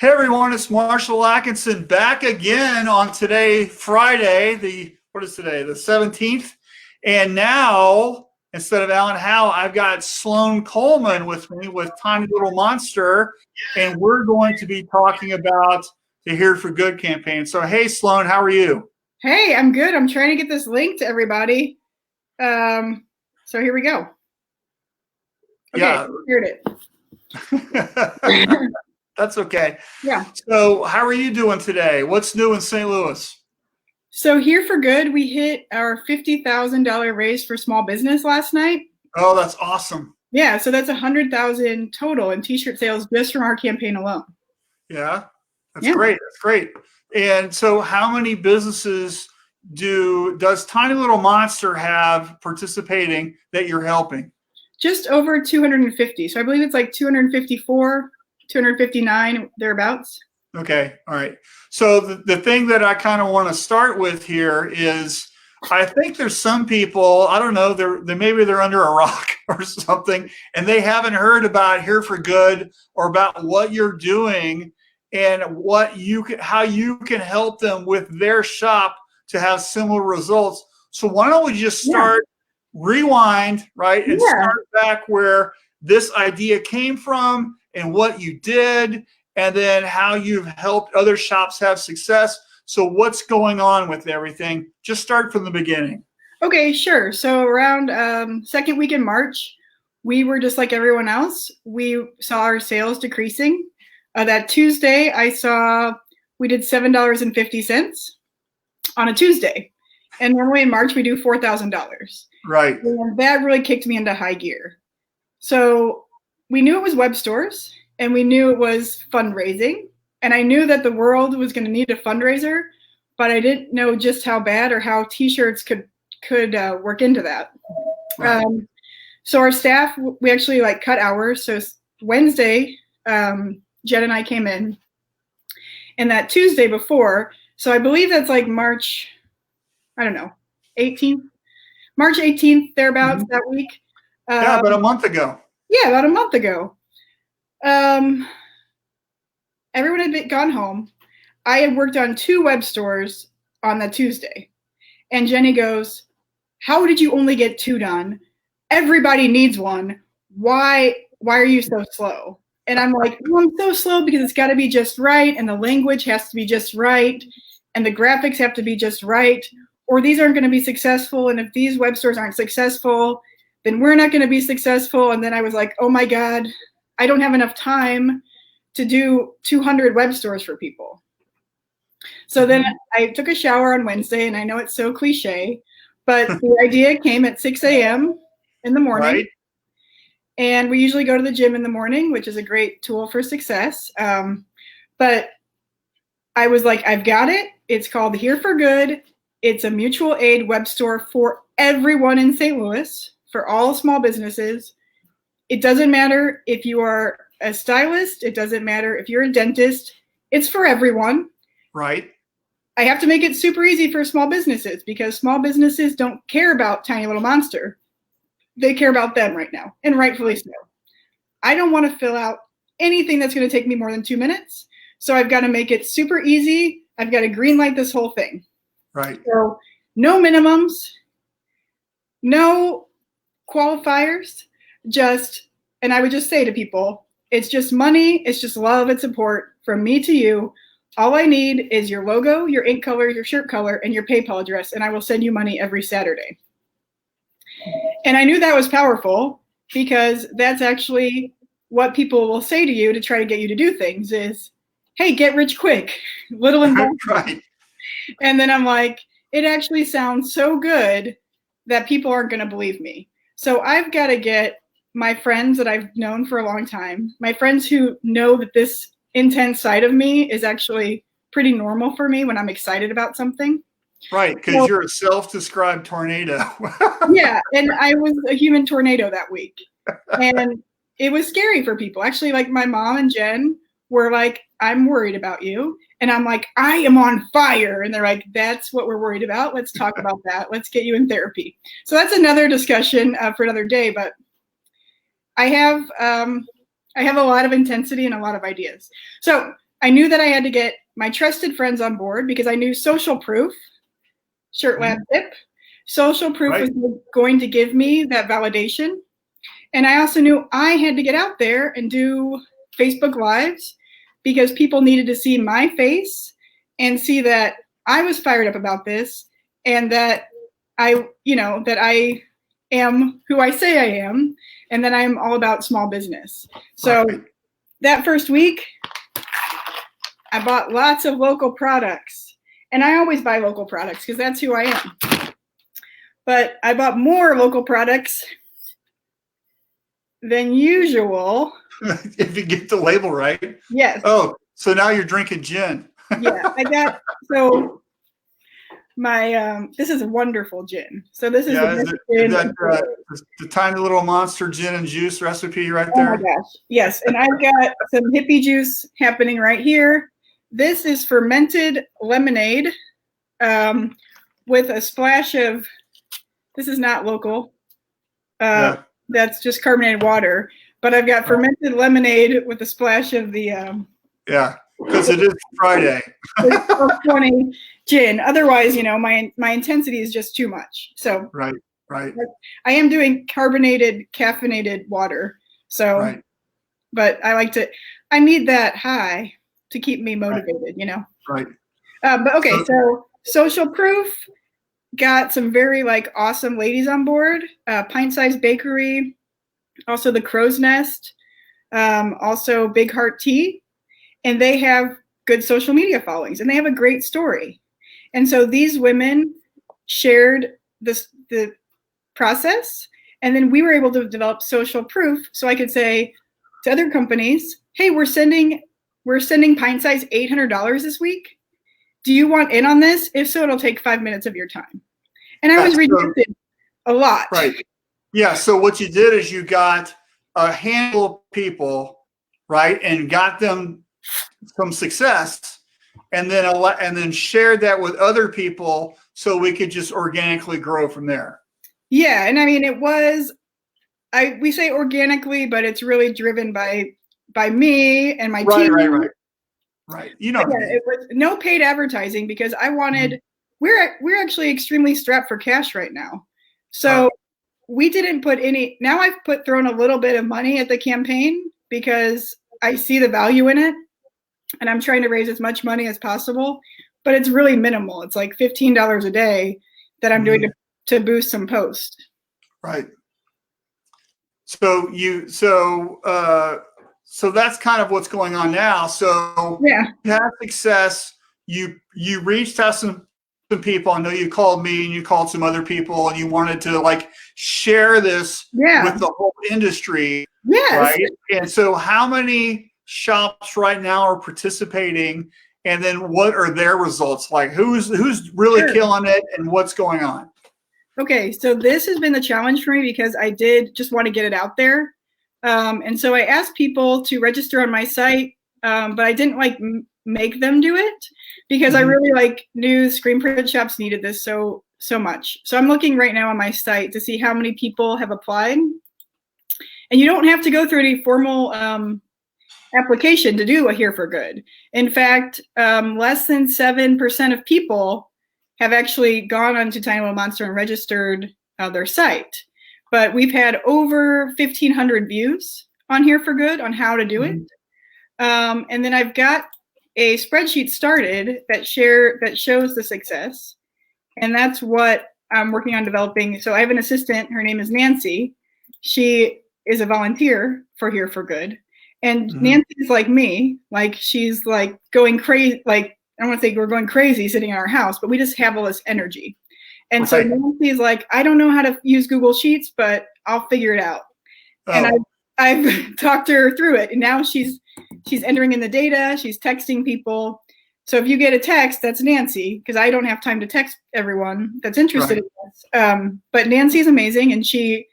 Hey everyone, it's Marshall Atkinson back again on today, Friday, what is today, the 17th. And now, instead of Alan Howe, I've got Sloan Coleman with me with Tiny Little Monster. And we're going to be talking about the Here for Good campaign. So, hey Sloan, how are you? Hey, I'm good. I'm trying to get this link to everybody. So here we go. Okay, Yeah. heard it. That's okay. Yeah. So how are you doing today? What's new in St. Louis? So Here for Good, we hit our $50,000 raise for small business last night. Oh, that's awesome. Yeah, so that's $100,000 total in t-shirt sales just from our campaign alone. Yeah, that's great. That's great. And so how many businesses does Tiny Little Monster have participating that you're helping? Just over 250. So I believe it's like 254, 259, thereabouts. Okay. All right. So the thing that I kind of want to start with here is I think there's some people, I don't know, maybe they're under a rock or something, and they haven't heard about Here for Good or about what you're doing and how you can help them with their shop to have similar results. So why don't we just start, rewind, right, and start back where this idea came from and what you did, and then how you've helped other shops have success. So what's going on with everything? Just start from the beginning. Okay, sure. So around second week in March, we were just like everyone else. We saw our sales decreasing. That Tuesday, we did $7.50 on a Tuesday. And normally in March, we do $4,000. Right. And that really kicked me into high gear. So we knew it was web stores, and we knew it was fundraising. And I knew that the world was going to need a fundraiser, but I didn't know just how bad or how t-shirts could work into that. Right. So our staff, we actually cut hours. So Wednesday, Jen and I came in, and that Tuesday before, so I believe that's like March, I don't know, 18th, March 18th, thereabouts, that week. Yeah, about a month ago. Yeah, about a month ago. Everyone had gone home. I had worked on 2 web stores on that Tuesday. And Jenny goes, "How did you only get 2 done? Everybody needs one. Why are you so slow?" And I'm like, "Well, I'm so slow because it's got to be just right, and the language has to be just right, and the graphics have to be just right, or these aren't going to be successful. And if these web stores aren't successful, then we're not going to be successful." And then I was like, oh my God, I don't have enough time to do 200 web stores for people. So then I took a shower on Wednesday, and I know it's so cliche, but the idea came at 6 a.m. in the morning. Right. And we usually go to the gym in the morning, which is a great tool for success. But I was like, I've got it. It's called Here for Good. It's a mutual aid web store for everyone in St. Louis, for all small businesses. It doesn't matter if you are a stylist. It doesn't matter if you're a dentist. It's for everyone. Right. I have to make it super easy for small businesses because small businesses don't care about Tiny Little Monster. They care about them right now, and rightfully so. I don't want to fill out anything that's going to take me more than 2 minutes. So I've got to make it super easy. I've got to green light this whole thing. Right. So no minimums, no qualifiers, and I would just say to people, it's just money, it's just love and support from me to you. All I need is your logo, your ink color, your shirt color, and your PayPal address, and I will send you money every Saturday. And I knew that was powerful because that's actually what people will say to you to try to get you to do things is, hey, get rich quick, little investment. Right. And then I'm like, it actually sounds so good that people aren't going to believe me. So I've got to get my friends that I've known for a long time, my friends who know that this intense side of me is actually pretty normal for me when I'm excited about something. Right, because you're a self-described tornado. Yeah, and I was a human tornado that week. And it was scary for people. Actually, like my mom and Jen were like, I'm worried about you. And I'm like, I am on fire. And they're like, that's what we're worried about. Let's talk about that. Let's get you in therapy. So that's another discussion for another day. But I have a lot of intensity and a lot of ideas. So I knew that I had to get my trusted friends on board because I knew social proof, Shirt Lab tip, social proof was going to give me that validation. And I also knew I had to get out there and do Facebook Lives because people needed to see my face and see that I was fired up about this and that I am who I say I am and that I'm all about small business. So that first week, I bought lots of local products. And I always buy local products because that's who I am. But I bought more local products than usual. If you get the label right. Yes. Oh, so now you're drinking gin. Yeah, I got, so my, this is a wonderful gin. So this is, is that the tiny little monster gin and juice recipe right there? Oh my gosh, yes. And I've got some hippie juice happening right here. This is fermented lemonade with a splash of, this is not local. That's just carbonated water. But I've got fermented lemonade with a splash of the yeah, because it is Friday. 20 gin. Otherwise, you know, my intensity is just too much. So right. I am doing carbonated, caffeinated water. So, but I need that high to keep me motivated, you know? Right. But okay, so social proof, got some very like awesome ladies on board, Pint Size Bakery, also the Crow's Nest, also Big Heart Tea, and they have good social media followings and they have a great story. And so these women shared the process, and then we were able to develop social proof so I could say to other companies, hey, we're sending Pint Size $800 this week. Do you want in on this? If so, it'll take 5 minutes of your time. And I was rejected a lot. Right. Yeah. So what you did is you got a handful of people, right, and got them some success, and then shared that with other people so we could just organically grow from there. Yeah, and I mean it was, we say organically, but it's really driven by me and my team. Right. You know, it was no paid advertising because I wanted. We're actually extremely strapped for cash right now, so we didn't put any. Now I've thrown a little bit of money at the campaign because I see the value in it, and I'm trying to raise as much money as possible. But it's really minimal. It's like $15 a day that I'm doing to boost some posts. Right. So that's kind of what's going on now. So yeah, you had success. You reached out some people. I know you called me and you called some other people, and you wanted to like share this with the whole industry. Yes. Right. And so how many shops right now are participating, and then what are their results like? Who's really killing it, and what's going on? Okay, so this has been the challenge for me because I did just want to get it out there. And so I asked people to register on my site, but I didn't like make them do it because I really knew screen print shops needed this so much. So I'm looking right now on my site to see how many people have applied. And you don't have to go through any formal application to do a Here for Good. In fact, less than 7% of people have actually gone onto Tiny Little Monster and registered their site. But we've had over 1,500 views on Here for Good on how to do it. And then I've got a spreadsheet started that shows the success. And that's what I'm working on developing. So I have an assistant, her name is Nancy. She is a volunteer for Here for Good. And Nancy's like me, like she's like going crazy, like I don't want to say we're going crazy sitting in our house, but we just have all this energy. And so Nancy's like, I don't know how to use Google Sheets, but I'll figure it out. And I've talked her through it. And now she's entering in the data. She's texting people. So if you get a text, that's Nancy, because I don't have time to text everyone that's interested in this. But Nancy's amazing, and she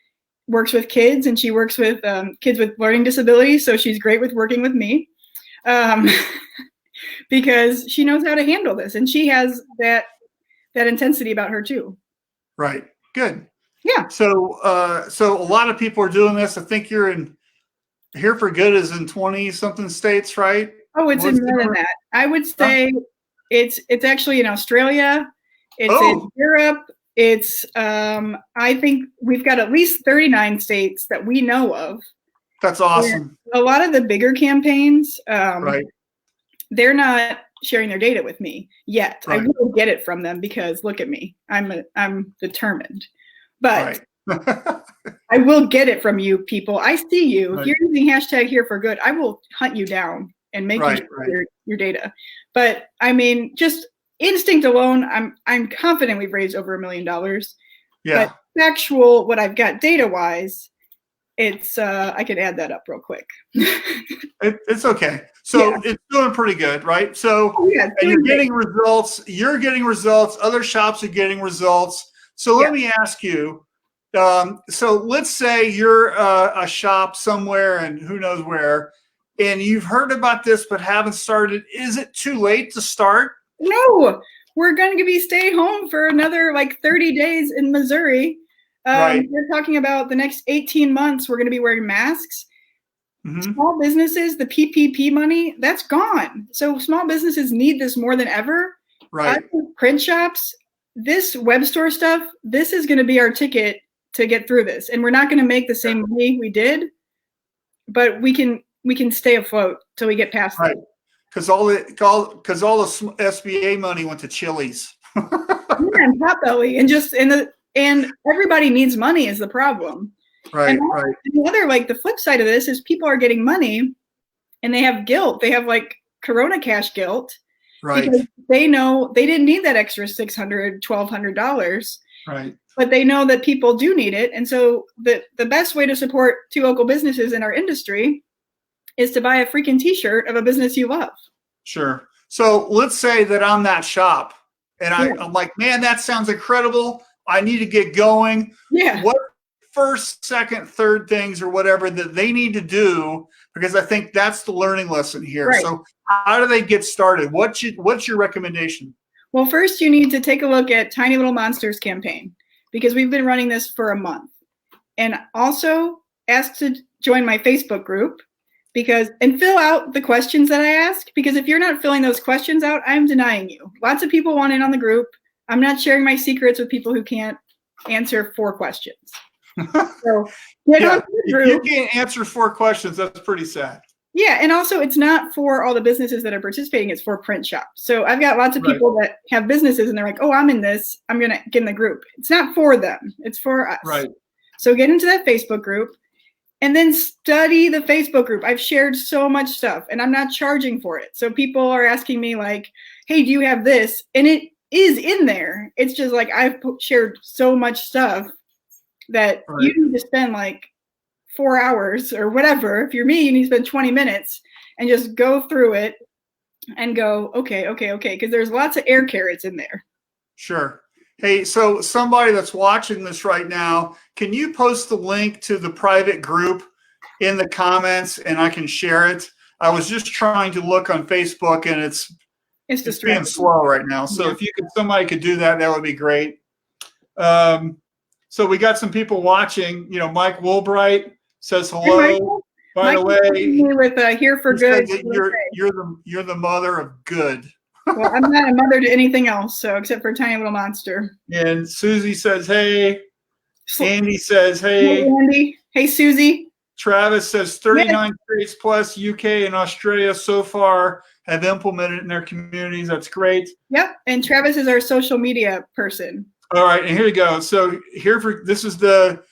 works with kids, and she works with kids with learning disabilities. So she's great with working with me because she knows how to handle this, and she has that intensity about her too. Right. Good. Yeah. So a lot of people are doing this. I think you're in Here for Good is in 20 something states, right? Oh, it's What's in the more than number? that. I would say it's actually in Australia. It's in Europe. It's I think we've got at least 39 states that we know of. That's awesome. And a lot of the bigger campaigns, Right. they're not sharing their data with me yet. Right. I will get it from them because look at me. I'm determined. But Right. I will get it from you people. I see you. Right. If you're using hashtag here for good, I will hunt you down and make you share your data. But I mean, just instinct alone, I'm confident we've raised over $1 million. Yeah. But actual, what I've got data wise, it's I could add that up real quick. It's okay. So it's doing pretty good, right? So and you're getting results. You're getting results. Other shops are getting results. So let me ask you. So let's say you're a shop somewhere and who knows where, and you've heard about this but haven't started. Is it too late to start? No, we're going to be stay home for another like 30 days in Missouri. We're talking about the next 18 months. We're going to be wearing masks. Mm-hmm. Small businesses, the PPP money, that's gone. So small businesses need this more than ever. Right. Print shops, this web store stuff, this is going to be our ticket to get through this. And we're not going to make the same money we did, but we can stay afloat till we get past that. Because all the SBA money went to Chili's. And Potbelly and everybody needs money is the problem. Right. And the other, like the flip side of this is people are getting money and they have guilt. They have like Corona cash guilt. Right. Because they know they didn't need that extra $600, $1,200. Right. But they know that people do need it. And so the best way to support two local businesses in our industry is to buy a freaking t-shirt of a business you love. Sure. So let's say that I'm that shop and I'm like, man, that sounds incredible. I need to get going. Yeah. What first, second, third things or whatever that they need to do? Because I think that's the learning lesson here. Right. So how do they get started? What's your recommendation? Well, first you need to take a look at Tiny Little Monsters campaign because we've been running this for a month. And also ask to join my Facebook group and fill out the questions that I ask, because if you're not filling those questions out, I'm denying you. Lots of people want in on the group. I'm not sharing my secrets with people who can't answer 4 questions. So get on the group. If you can't answer 4 questions, that's pretty sad. Yeah, and also it's not for all the businesses that are participating, it's for print shops. So I've got lots of people that have businesses and they're like, oh, I'm in this, I'm going to get in the group. It's not for them, it's for us. Right. So get into that Facebook group and then study the Facebook group. I've shared so much stuff and I'm not charging for it. So people are asking me like, hey, do you have this? And it is in there. It's just like I've shared so much stuff that you need to spend like 4 hours or whatever. If you're me, you need to spend 20 minutes and just go through it and go, okay. Because there's lots of air carrots in there. Sure. Hey, so somebody that's watching this right now, can you post the link to the private group in the comments and I can share it? I was just trying to look on Facebook and it's being slow right now. So if somebody could do that, that would be great. So we got some people watching. You know, Mike Woolbright says hello. Hey, by the way, with Here for Good. You're the mother of good. Well, I'm not a mother to anything else, so except for Tiny Little Monster. And Susie says, hey. Andy says, hey. Hey, Andy. Hey, Susie. Travis says 39 states plus UK and Australia so far have implemented it in their communities. That's great. Yep. And Travis is our social media person. All right, and here you go. So this is the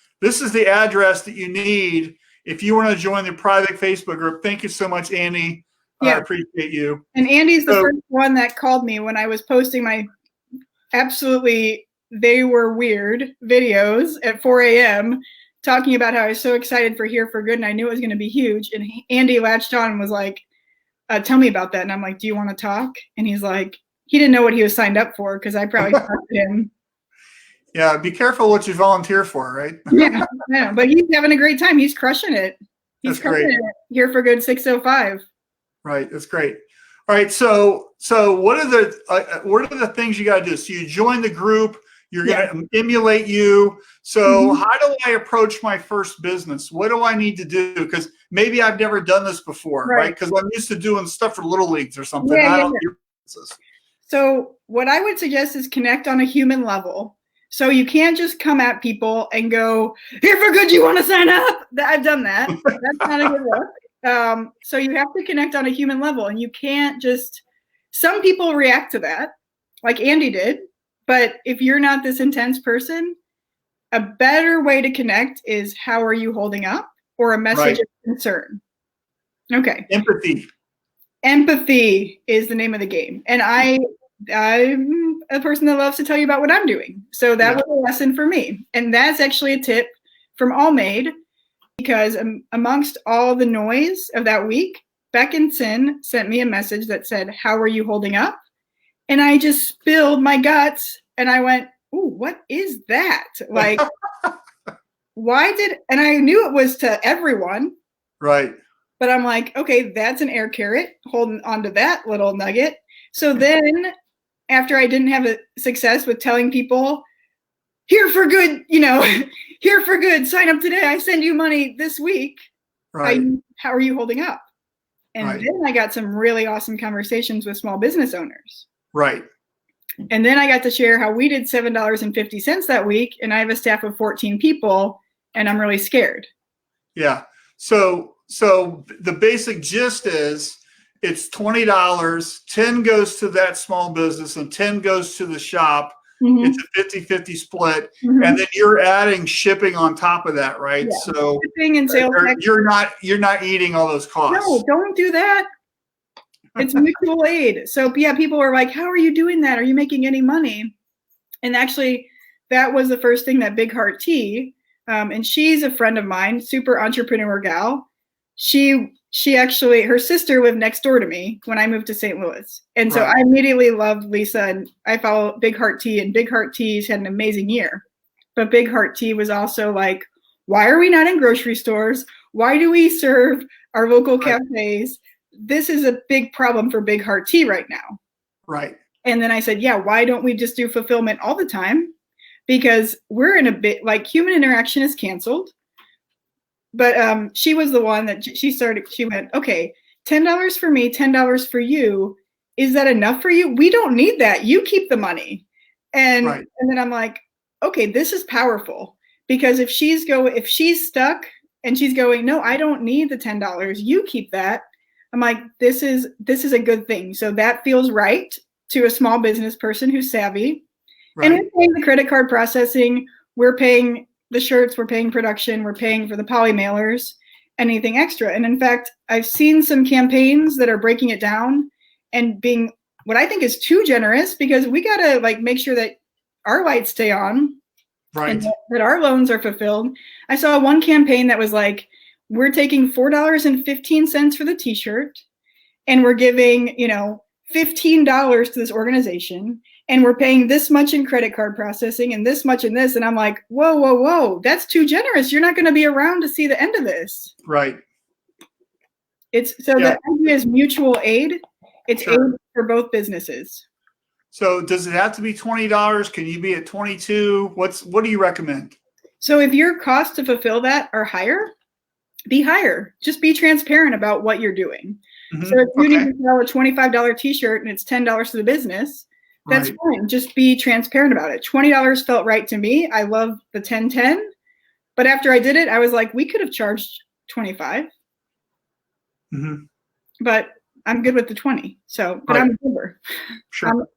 address that you need if you want to join the private Facebook group. Thank you so much, Andy. I appreciate you. And Andy's the first one that called me when I was posting my they were weird videos at 4 a.m. talking about how I was so excited for Here for Good and I knew it was going to be huge. And Andy latched on and was like, tell me about that. And I'm like, do you want to talk? And he's like, he didn't know what he was signed up for because I probably talked to him. Yeah, be careful what you volunteer for, right? Yeah, but he's having a great time. He's crushing it. He's crushing it. Here for Good 605. Right, that's great. All right, so what are the things you got to do? So you join the group. You're going to emulate you. So how do I approach my first business? What do I need to do? Because maybe I've never done this before, right? Because I'm used to doing stuff for little leagues or something. I don't do businesses. So what I would suggest is connect on a human level. So you can't just come at people and go, here for good, you want to sign up? I've done that. That's not a good look. So you have to connect on a human level, and you can't just, some people react to that, like Andy did. But if you're not this intense person, a better way to connect is how are you holding up, or a message of concern. Okay. Empathy is the name of the game. And I'm a person that loves to tell you about what I'm doing. So that was a lesson for me. And that's actually a tip from Allmade, because amongst all the noise of that week, Atkinson sent me a message that said, how are you holding up? And I just spilled my guts, and I went, ooh, what is that? Like, and I knew it was to everyone. Right. But I'm like, okay, that's an air carrot, holding onto that little nugget. So then after I didn't have a success with telling people, here for good, here for good, sign up today, I send you money this week. Right. How are you holding up? And then I got some really awesome conversations with small business owners. Right. And then I got to share how we did $7.50 that week, and I have a staff of 14 people, and I'm really scared. Yeah. So the basic gist is it's $20, 10 goes to that small business and 10 goes to the shop. Mm-hmm. It's a 50-50 split. Mm-hmm. And then you're adding shipping on top of that, right? Yeah. So shipping and sales you're not eating all those costs. No, don't do that. It's mutual aid. So people are like, how are you doing that? Are you making any money? And actually that was the first thing that Big Heart Tea, and she's a friend of mine, super entrepreneur gal. She actually, her sister lived next door to me when I moved to St. Louis. And so I immediately loved Lisa, and I follow Big Heart Tea, and Big Heart Tea's had an amazing year. But Big Heart Tea was also like, why are we not in grocery stores? Why do we serve our local cafes? This is a big problem for Big Heart Tea right now. Right. And then I said, why don't we just do fulfillment all the time? Because we're in a bit, like, human interaction is canceled. But she was the one that she went, okay, $10 for me, $10 for you. Is that enough for you? We don't need that. You keep the money. And then I'm like, okay, this is powerful, because if she's stuck and she's going, no, I don't need the $10. You keep that. I'm like, this is a good thing. So that feels right to a small business person who's savvy. Right. And we're paying the credit card processing. We're paying the shirts, we're paying production, we're paying for the poly mailers, anything extra. And in fact, I've seen some campaigns that are breaking it down and being what I think is too generous, because we got to make sure that our lights stay on, right, and that our loans are fulfilled. I saw one campaign that was like, we're taking $4.15 for the t-shirt, and we're giving, $15 to this organization, and we're paying this much in credit card processing and this much in this. And I'm like, whoa, that's too generous. You're not going to be around to see the end of this. Right. The idea is mutual aid. It's aid for both businesses. So does it have to be $20? Can you be at 22? What do you recommend? So if your costs to fulfill that are higher, be higher. Just be transparent about what you're doing. Mm-hmm. So if you need to sell a $25 t-shirt and it's $10 to the business, that's fine. Just be transparent about it. $20 felt right to me. I love the 10-10. But after I did it, I was like, we could have charged $25. Mm-hmm. But I'm good with the 20. So, but I'm a giver. Sure.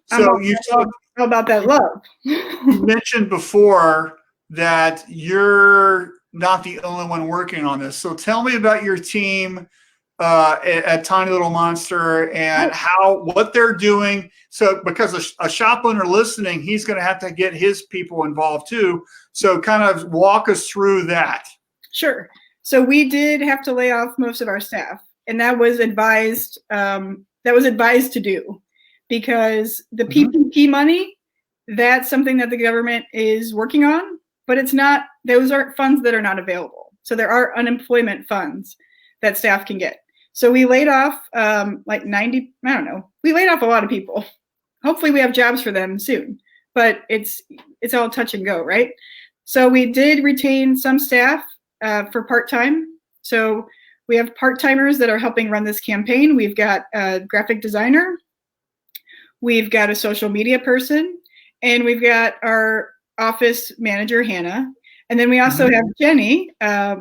So you talked about that love. You mentioned before that you're not the only one working on this. So tell me about your team at Tiny Little Monster and what they're doing. So because a shop owner listening, he's going to have to get his people involved too. So kind of walk us through that. Sure. So we did have to lay off most of our staff, and that was advised. To do, because the PPP money, that's something that the government is working on, but it's not. Those aren't funds that are not available. So there are unemployment funds that staff can get. So we laid off 90. I don't know. We laid off a lot of people. Hopefully we have jobs for them soon, but it's all touch and go, right? So we did retain some staff for part-time. So we have part-timers that are helping run this campaign. We've got a graphic designer, we've got a social media person, and we've got our office manager, Hannah. And then we also have Jenny,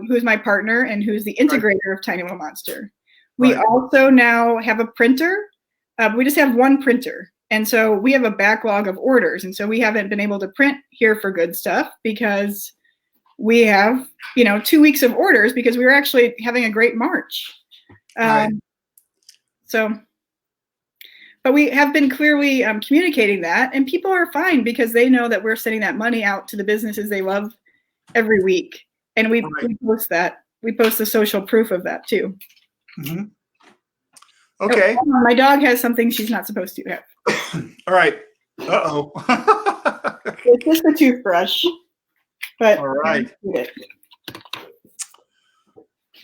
who's my partner and who's the integrator of Tiny Little Monster. We also now have a printer. We just have one printer. And so we have a backlog of orders. And so we haven't been able to print Here for Good stuff because we have, 2 weeks of orders because we were actually having a great March. But we have been clearly communicating that, and people are fine because they know that we're sending that money out to the businesses they love every week. And we post that. We post the social proof of that too. Mm-hmm. Okay. Oh, my dog has something she's not supposed to have. All right. Uh-oh. It's just a toothbrush. But all right.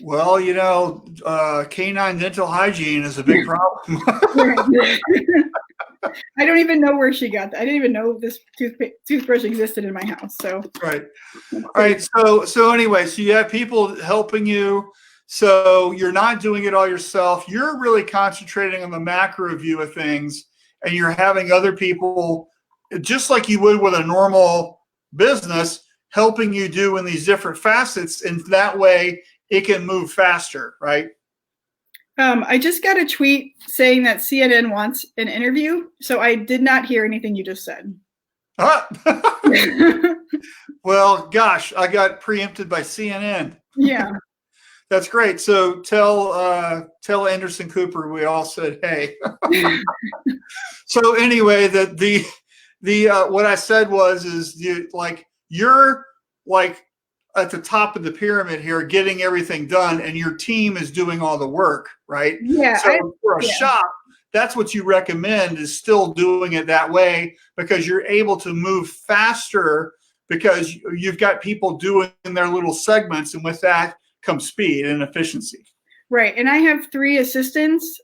Well, canine dental hygiene is a big problem. I don't even know where she got that. I didn't even know this toothbrush existed in my house. So right. All right. So anyway, so you have people helping you. So you're not doing it all yourself. You're really concentrating on the macro view of things, and you're having other people, just like you would with a normal business, helping you do in these different facets. And that way it can move faster, right? I just got a tweet saying that CNN wants an interview. So I did not hear anything you just said. Well, gosh, I got preempted by CNN. Yeah. That's great. So tell Anderson Cooper we all said hey. So anyway, the what I said is you're like at the top of the pyramid here, getting everything done, and your team is doing all the work, right? Yeah. So for a shop, that's what you recommend, is still doing it that way, because you're able to move faster because you've got people doing their little segments, and with that comes speed and efficiency. Right. And I have 3 assistants,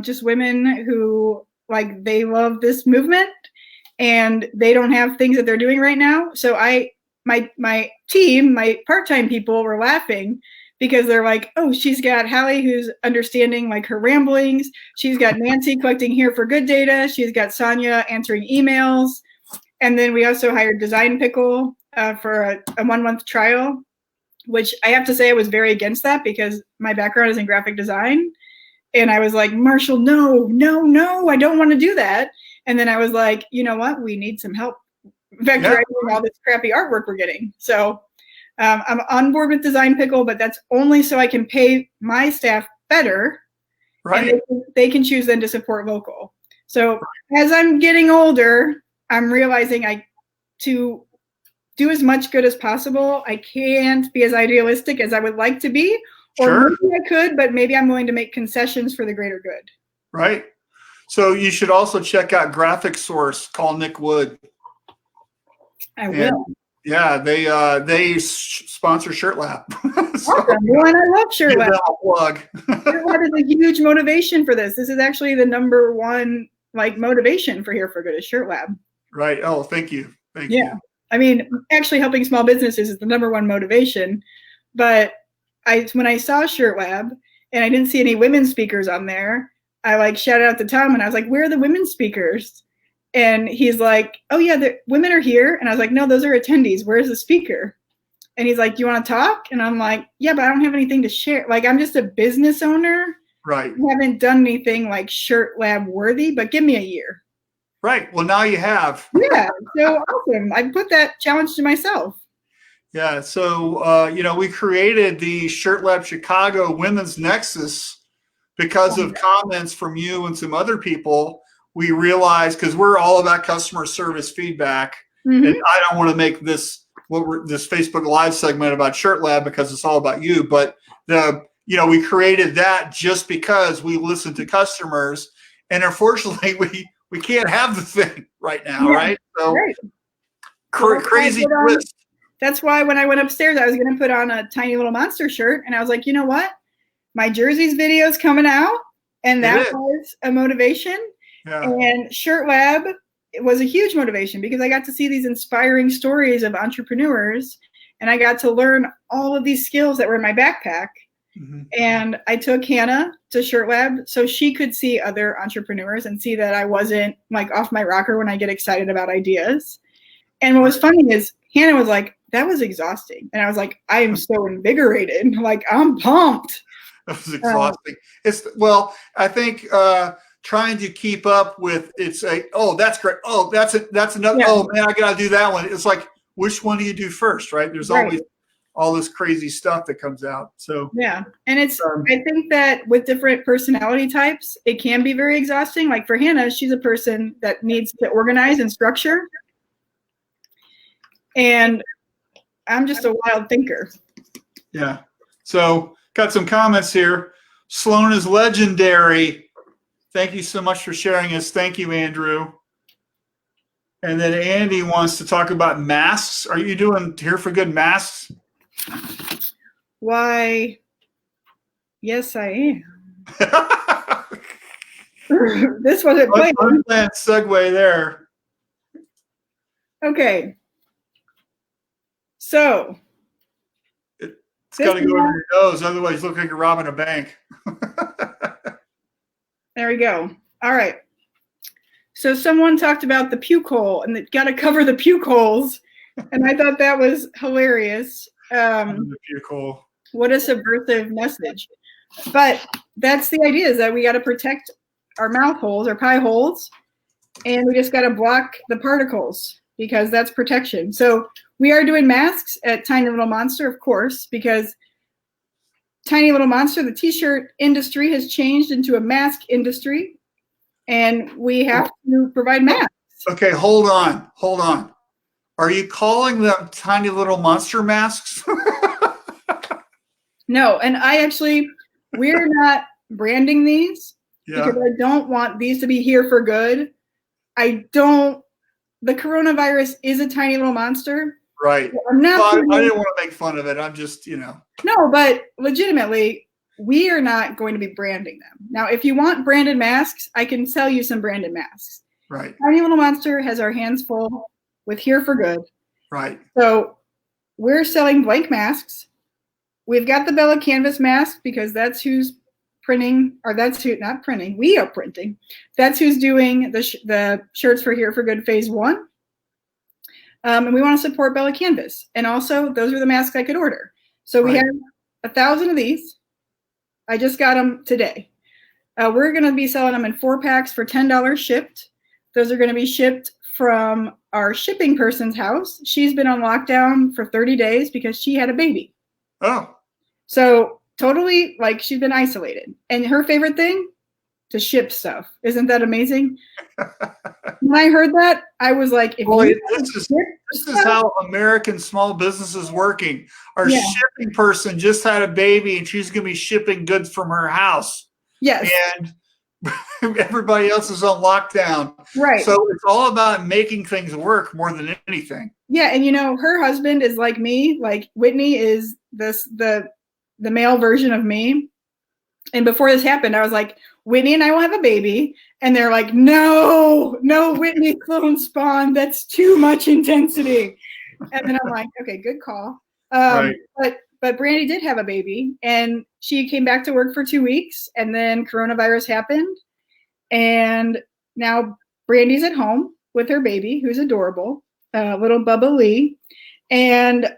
just women who they love this movement and they don't have things that they're doing right now. So my team, my part-time people were laughing because they're like, oh, she's got Hallie who's understanding her ramblings. She's got Nancy collecting Here for Good data. She's got Sonia answering emails. And then we also hired Design Pickle for a 1-month trial, which I have to say I was very against that because my background is in graphic design. And I was like, Marshall, no, I don't want to do that. And then I was like, you know what? We need some help vectorizing all this crappy artwork we're getting. So I'm on board with Design Pickle, but that's only so I can pay my staff better. Right. And they can choose then to support local. So as I'm getting older, I'm realizing to do as much good as possible, I can't be as idealistic as I would like to be. Or maybe I could, but maybe I'm willing to make concessions for the greater good. Right. So you should also check out Graphic Source. Call Nick Wood. I will. Yeah, they sponsor Shirt Lab. So, awesome. Well, and I love Shirt Lab. Plug. Shirt Lab is a huge motivation for this. This is actually the number one motivation for Here for Good is Shirt Lab. Right. Oh, thank you. Thank you. Yeah. I mean, actually helping small businesses is the number one motivation. But when I saw Shirt Lab and I didn't see any women speakers on there, I shouted out to Tom and I was like, where are the women speakers? And he's like, oh yeah, the women are here. And I was like, no, those are attendees. Where's the speaker? And he's like, do you want to talk? And I'm like, yeah, but I don't have anything to share. I'm just a business owner. Right. I haven't done anything Shirt Lab worthy, but give me a year. Right. Well, now you have. Yeah. So awesome. I put that challenge to myself. Yeah. So, we created the Shirt Lab Chicago Women's Nexus because of comments from you and some other people. We realized, because we're all about customer service feedback, and I don't want to make this Facebook Live segment about Shirt Lab because it's all about you. But we created that just because we listen to customers, and unfortunately, we can't have the thing right now, right? So crazy twist. That's why when I went upstairs, I was going to put on a Tiny Little Monster shirt, and I was like, you know what? My Jersey's video is coming out, and that was a motivation. Yeah. And Shirt Lab was a huge motivation because I got to see these inspiring stories of entrepreneurs And I got to learn all of these skills that were in my backpack. Mm-hmm. And I took Hannah to Shirt Lab so she could see other entrepreneurs and see that I wasn't like off my rocker when I get excited about ideas. And what was funny is Hannah was like, that was exhausting. And I was like, I am so invigorated. Like, I'm pumped. That was exhausting. I think trying to keep up with oh, that's great. Oh, that's another. Yeah. Oh man, I got to do that one. It's like, which one do you do first, right? There's always all this crazy stuff that comes out. So yeah, and it's I think that with different personality types, it can be very exhausting. Like for Hannah, she's a person that needs to organize and structure, and I'm just a wild thinker. Yeah. So got some comments here. Sloan is legendary. Thank you so much for sharing this. Thank you, Andrew. And then Andy wants to talk about masks. Are you doing Here for Good masks? Why, yes, I am. This wasn't planned. Unplanned segue there. Okay. So. It's got to go over your nose. Otherwise, you look like you're robbing a bank. There we go. All right. So someone talked about the puke hole and got to cover the puke holes. And I thought that was hilarious. The puke hole. What a subversive message. But that's the idea, is that we got to protect our mouth holes, our pie holes, and we just got to block the particles because that's protection. So we are doing masks at Tiny Little Monster, of course, because Tiny Little Monster, the t-shirt industry has changed into a mask industry, and we have to provide masks. Okay, hold on. Are you calling them Tiny Little Monster masks? No, and we're not branding these because I don't want these to be here for good. The coronavirus is a tiny little monster. Right. I'm not. I didn't want to make fun of it. I'm just, No, but legitimately, we are not going to be branding them. Now, if you want branded masks, I can sell you some branded masks. Right. Tiny Little Monster has our hands full with Here for Good. Right. So we're selling blank masks. We've got the Bella Canvas mask because that's who's printing, or that's who, not printing, we are printing. That's who's doing the shirts for Here for Good Phase 1. And we want to support Bella Canvas. And also, those are the masks I could order. So we have 1,000 of these. I just got them today. We're going to be selling them in 4-packs for $10 shipped. Those are going to be shipped from our shipping person's house. She's been on lockdown for 30 days because she had a baby. Oh. So totally, like, she's been isolated. And her favorite thing? To ship stuff. Isn't that amazing? When I heard that, I was like, this is how American small business is working. Our shipping person just had a baby and she's going to be shipping goods from her house. Yes. And everybody else is on lockdown. Right. So it's all about making things work more than anything. Yeah. And her husband is like me. Like Whitney is the male version of me. And before this happened, I was like, Whitney and I will have a baby. And they're like, no, Whitney clone spawn. That's too much intensity. And then I'm like, okay, good call. Right. But Brandy did have a baby, and she came back to work for 2 weeks, and then coronavirus happened. And now Brandy's at home with her baby, who's adorable, little Bubba Lee. And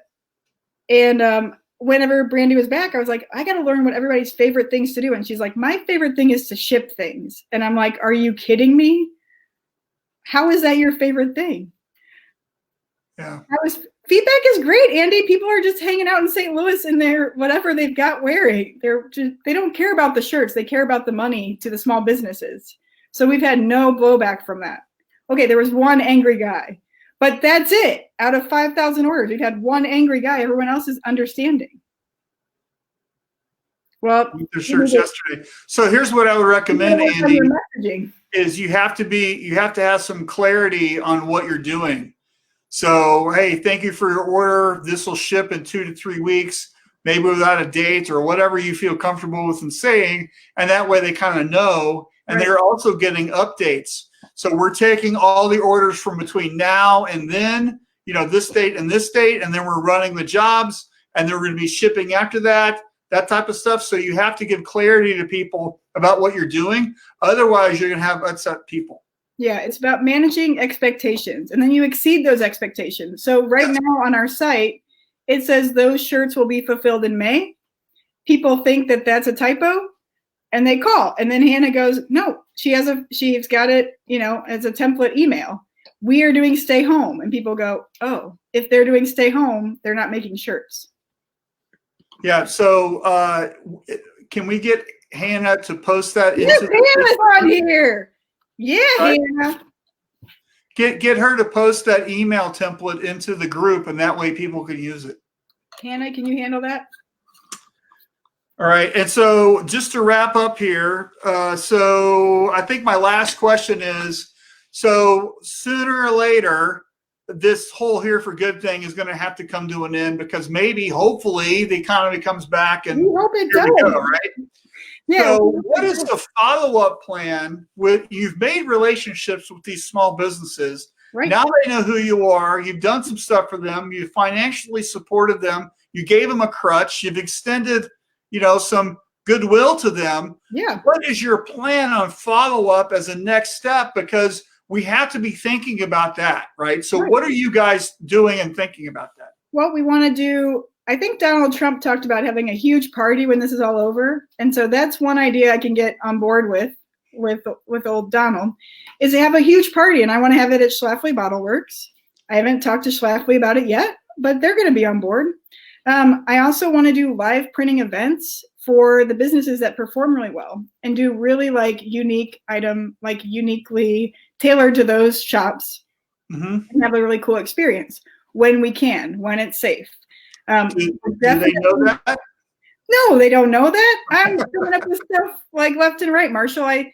whenever Brandy was back, I was like, I got to learn what everybody's favorite things to do. And she's like, my favorite thing is to ship things. And I'm like, are you kidding me? How is that your favorite thing? Yeah. Feedback is great, Andy. People are just hanging out in St. Louis in their whatever they've got wearing. They don't care about the shirts. They care about the money to the small businesses. So we've had no blowback from that. Okay, there was one angry guy. But that's it. Out of 5,000 orders, we've had one angry guy. Everyone else is understanding. Well, the shirts yesterday. So here's what I would recommend, Andy, is you have to have some clarity on what you're doing. So, hey, thank you for your order. This will ship in 2 to 3 weeks, maybe without a date or whatever you feel comfortable with them saying. And that way they kind of know. And they're also getting updates. So we're taking all the orders from between now and then, this date and this date, and then we're running the jobs, and they're going to be shipping after that type of stuff. So you have to give clarity to people about what you're doing. Otherwise, you're going to have upset people. Yeah, it's about managing expectations, and then you exceed those expectations. So right now on our site, it says those shirts will be fulfilled in May. People think that that's a typo, and they call. And then Hannah goes, no, she's got it, as a template email. We are doing stay home. And people go, oh, if they're doing stay home, they're not making shirts. Yeah. So can we get Hannah to post that? Yes, Hannah's on here. Yeah, Hannah. Get her to post that email template into the group, and that way people can use it. Hannah, can you handle that? All right. And so just to wrap up here, so I think my last question is, so sooner or later, this whole Here for Good thing is going to have to come to an end, because maybe, hopefully, the economy comes back and we hope it here does. we go, right? Yeah. So what is the follow-up plan you've made relationships with these small businesses. Right. Now they know who you are. You've done some stuff for them. You financially supported them. You gave them a crutch. You've extended, some goodwill to them. Yeah. What is your plan on follow-up as a next step? Because we have to be thinking about that, right? So what are you guys doing and thinking about that? Well, we want to do, I think Donald Trump talked about having a huge party when this is all over. And so that's one idea I can get on board with old Donald, is to have a huge party. And I want to have it at Schlafly Bottle Works. I haven't talked to Schlafly about it yet, but they're going to be on board. I also want to do live printing events for the businesses that perform really well, and do really unique item, uniquely tailored to those shops, and have a really cool experience when we can, when it's safe. Do they know that? No, they don't know that. I'm coming up with stuff left and right, Marshall. I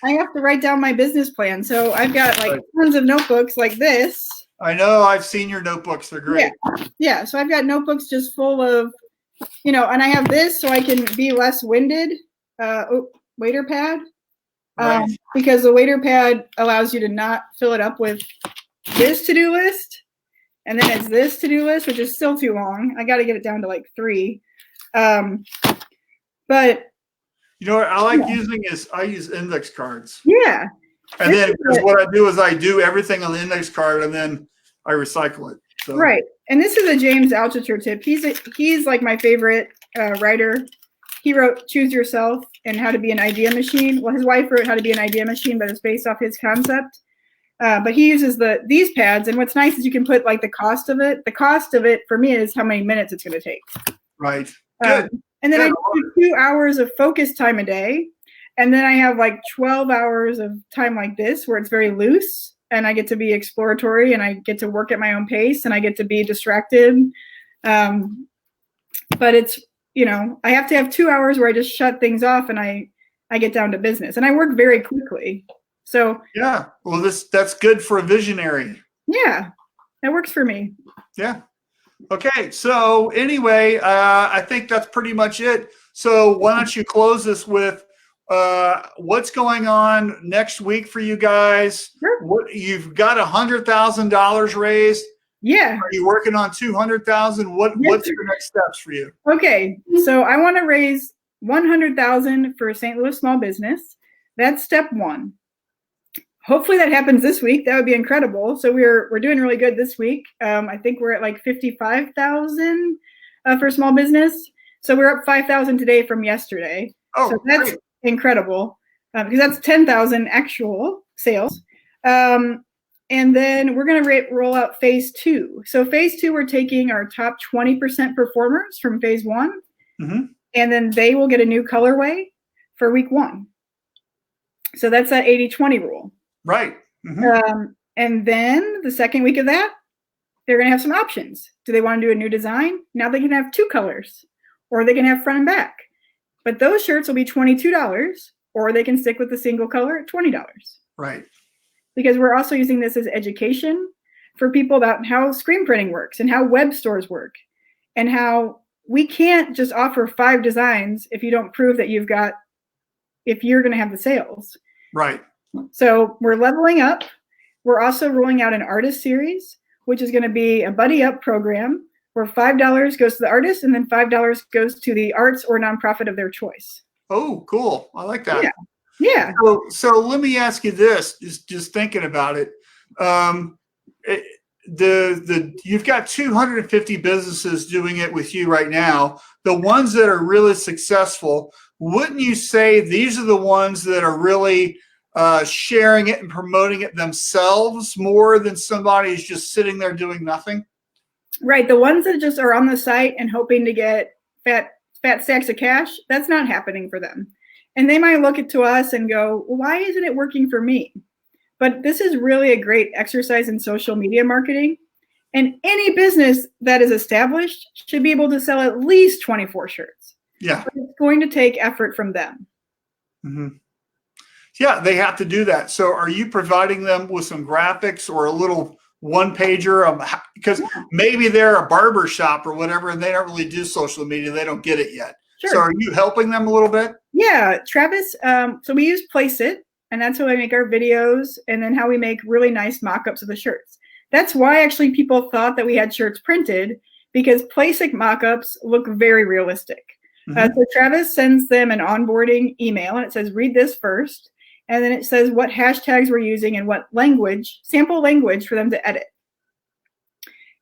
have to write down my business plan. So I've got tons of notebooks like this. I know. I've seen your notebooks. They're great. Yeah. So I've got notebooks just full of, and I have this so I can be less winded. Waiter pad. Because the waiter pad allows you to not fill it up with this to-do list. And then it's this to-do list, which is still too long. I got to get it down to 3. But what I like using is I use index cards. Yeah. And then what I do is I do everything on the index card, and then I recycle it. So. Right. And this is a James Altucher tip. He's my favorite writer. He wrote Choose Yourself and How to Be an Idea Machine. Well, his wife wrote How to Be an Idea Machine, but it's based off his concept. But he uses these pads, and what's nice is you can put the cost of it. The cost of it for me is how many minutes it's going to take. Right. Good. And then I do 2 hours of focus time a day, and then I have 12 hours of time like this where it's very loose, and I get to be exploratory, and I get to work at my own pace, and I get to be distracted. But it's I have to have 2 hours where I just shut things off, and I get down to business, and I work very quickly. So yeah, well, that's good for a visionary. Yeah, that works for me. Yeah. Okay. So anyway, I think that's pretty much it. So why don't you close this with what's going on next week for you guys? Sure. What you've got $100,000 raised. Yeah. Are you working on 200,000? What's your next steps for you? Okay. So I want to raise 100,000 for St. Louis small business. That's step 1. Hopefully that happens this week. That would be incredible. So we're doing really good this week. I think we're at 55,000 for small business. So we're up 5,000 today from yesterday. Oh, so that's great. Incredible because that's 10,000 actual sales. And then we're going to roll out phase 2. So phase 2, we're taking our top 20% performers from phase 1, and then they will get a new colorway for week 1. So that's that 80-20 rule. Right. And then the second week of that, they're going to have some options. Do they want to do a new design? Now they can have 2 colors, or they can have front and back. But those shirts will be $22, or they can stick with the single color at $20. Right. Because we're also using this as education for people about how screen printing works and how web stores work, and how we can't just offer 5 designs if you don't prove that if you're going to have the sales. Right. So we're leveling up. We're also rolling out an artist series which is going to be a buddy up program where $5 goes to the artist and then $5 goes to the arts or nonprofit of their choice. Oh, cool. I like that. Yeah. Yeah. So let me ask you this, just thinking about it. You've got 250 businesses doing it with you right now. The ones that are really successful, wouldn't you say these are the ones that are really sharing it and promoting it themselves more than somebody who's just sitting there doing nothing? Right. The ones that just are on the site and hoping to get fat sacks of cash, that's not happening for them. And they might look to us and go, why isn't it working for me? But this is really a great exercise in social media marketing. And any business that is established should be able to sell at least 24 shirts. Yeah. But it's going to take effort from them. Mm-hmm. Yeah, they have to do that. So are you providing them with some graphics or a little one pager? Because maybe they're a barber shop or whatever, and they don't really do social media. They don't get it yet. Sure. So are you helping them a little bit? Yeah, Travis. So we use Placeit, and that's how we make our videos, and then how we make really nice mock-ups of the shirts. That's why actually people thought that we had shirts printed, because Placeit mock-ups look very realistic. Mm-hmm. So Travis sends them an onboarding email, and it says, read this first. And then it says what hashtags we're using and what language, sample language for them to edit.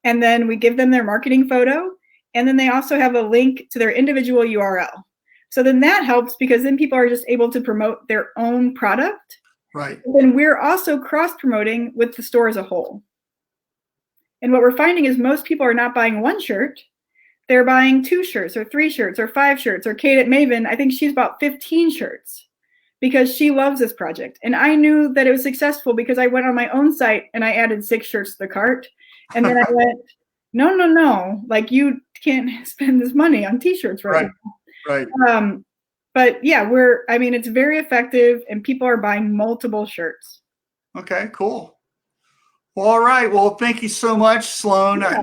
And then we give them their marketing photo. And then they also have a link to their individual URL. So then that helps, because then people are just able to promote their own product. Right. And then we're also cross-promoting with the store as a whole. And what we're finding is most people are not buying one shirt. They're buying 2 shirts or 3 shirts or 5 shirts. Or Kate at Maven, I think she's bought 15 shirts. Because she loves this project. And I knew that it was successful because I went on my own site and I added 6 shirts to the cart. And then I went, no, like you can't spend this money on t-shirts right now. Right. But yeah, it's very effective and people are buying multiple shirts. Okay, cool. Well, all right. Well, thank you so much, Sloan. Yeah.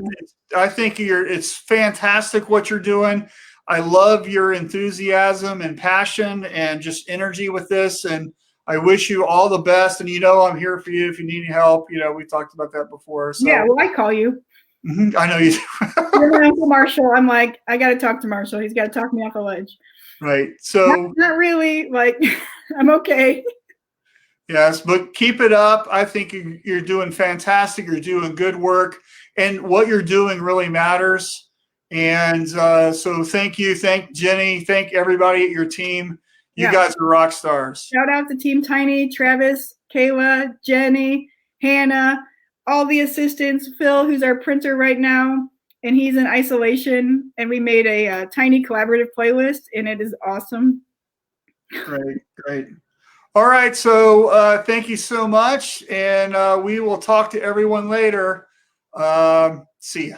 I think it's fantastic what you're doing. I love your enthusiasm and passion and just energy with this. And I wish you all the best. And, I'm here for you if you need any help. We talked about that before. So. Yeah, well, I call you. Mm-hmm, I know you do. You're my Uncle Marshall. I'm like, I got to talk to Marshall. He's got to talk me off the ledge. Right. So. Not really. Like, I'm okay. Yes, but keep it up. I think you're doing fantastic. You're doing good work. And what you're doing really matters. And so thank you. Thank Jenny. Thank everybody at your team. You guys are rock stars. Shout out to Team Tiny, Travis, Kayla, Jenny, Hannah, all the assistants, Phil, who's our printer right now, and he's in isolation. And we made a tiny collaborative playlist, and it is awesome. Great. All right. So thank you so much. And we will talk to everyone later. See ya.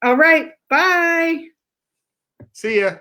All right. Bye. See ya.